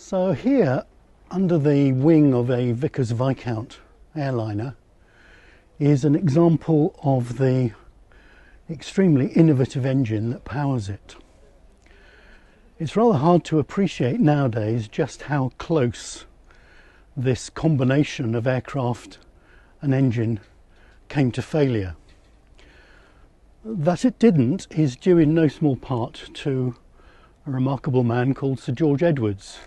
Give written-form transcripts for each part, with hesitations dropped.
So here, under the wing of a Vickers Viscount airliner, is an example of the extremely innovative engine that powers it. It's rather hard to appreciate nowadays just how close this combination of aircraft and engine came to failure. That it didn't is due in no small part to a remarkable man called Sir George Edwards,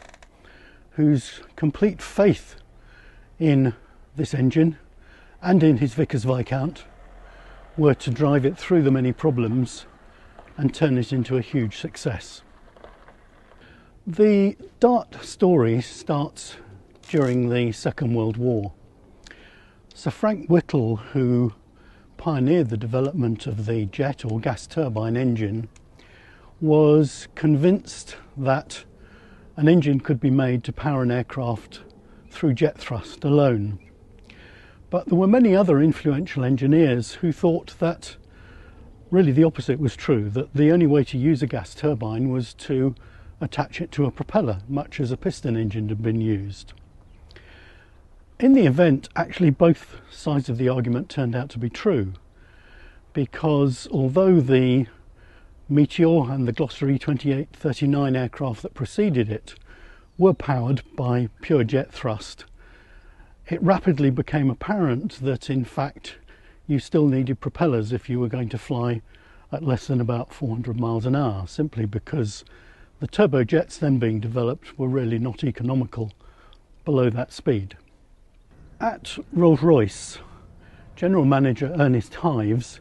whose complete faith in this engine and in his Vickers Viscount were to drive it through the many problems and turn it into a huge success. The Dart story starts during the Second World War. Sir Frank Whittle, who pioneered the development of the jet or gas turbine engine, was convinced that an engine could be made to power an aircraft through jet thrust alone. But there were many other influential engineers who thought that really the opposite was true, that the only way to use a gas turbine was to attach it to a propeller, much as a piston engine had been used. In the event, actually both sides of the argument turned out to be true, because although the Meteor and the Gloster E-2839 aircraft that preceded it were powered by pure jet thrust, it rapidly became apparent that in fact you still needed propellers if you were going to fly at less than about 400 miles an hour, simply because the turbojets then being developed were really not economical below that speed. At Rolls-Royce, General Manager Ernest Hives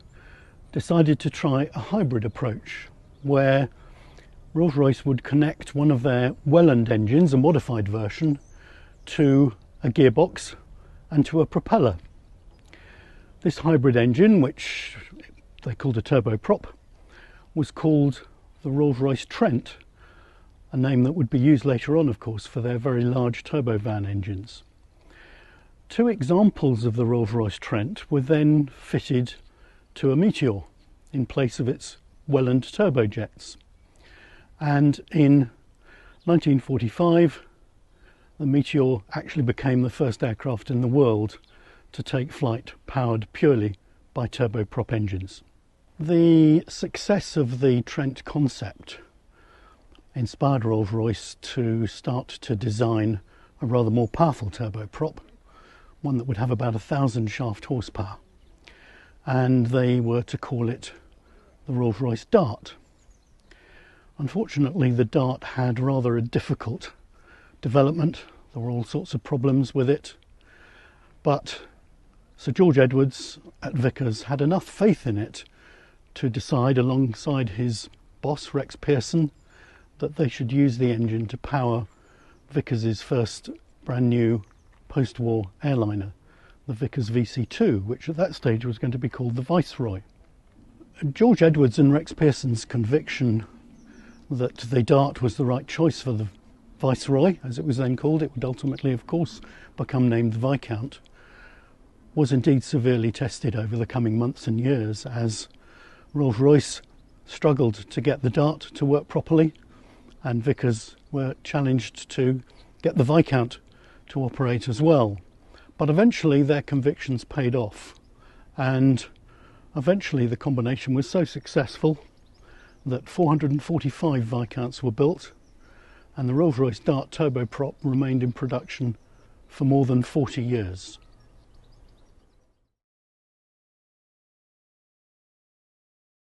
decided to try a hybrid approach where Rolls-Royce would connect one of their Welland engines, a modified version, to a gearbox and to a propeller. This hybrid engine, which they called a turboprop, was called the Rolls-Royce Trent, a name that would be used later on, of course, for their very large turbovan engines. Two examples of the Rolls-Royce Trent were then fitted to a Meteor in place of its Welland turbojets. And in 1945, the Meteor actually became the first aircraft in the world to take flight powered purely by turboprop engines. The success of the Trent concept inspired Rolls-Royce to start to design a rather more powerful turboprop, one that would have about 1,000 shaft horsepower, and they were to call it the Rolls-Royce Dart. Unfortunately, the Dart had rather a difficult development. There were all sorts of problems with it, but Sir George Edwards at Vickers had enough faith in it to decide, alongside his boss Rex Pearson, that they should use the engine to power Vickers' first brand new post-war airliner, the Vickers VC2, which at that stage was going to be called the Viceroy. George Edwards and Rex Pearson's conviction that the Dart was the right choice for the Viceroy, as it was then called, it would ultimately of course become named the Viscount, was indeed severely tested over the coming months and years as Rolls-Royce struggled to get the Dart to work properly, and Vickers were challenged to get the Viscount to operate as well. But eventually their convictions paid off, and eventually the combination was so successful that 445 Viscounts were built, and the Rolls-Royce Dart turboprop remained in production for more than 40 years.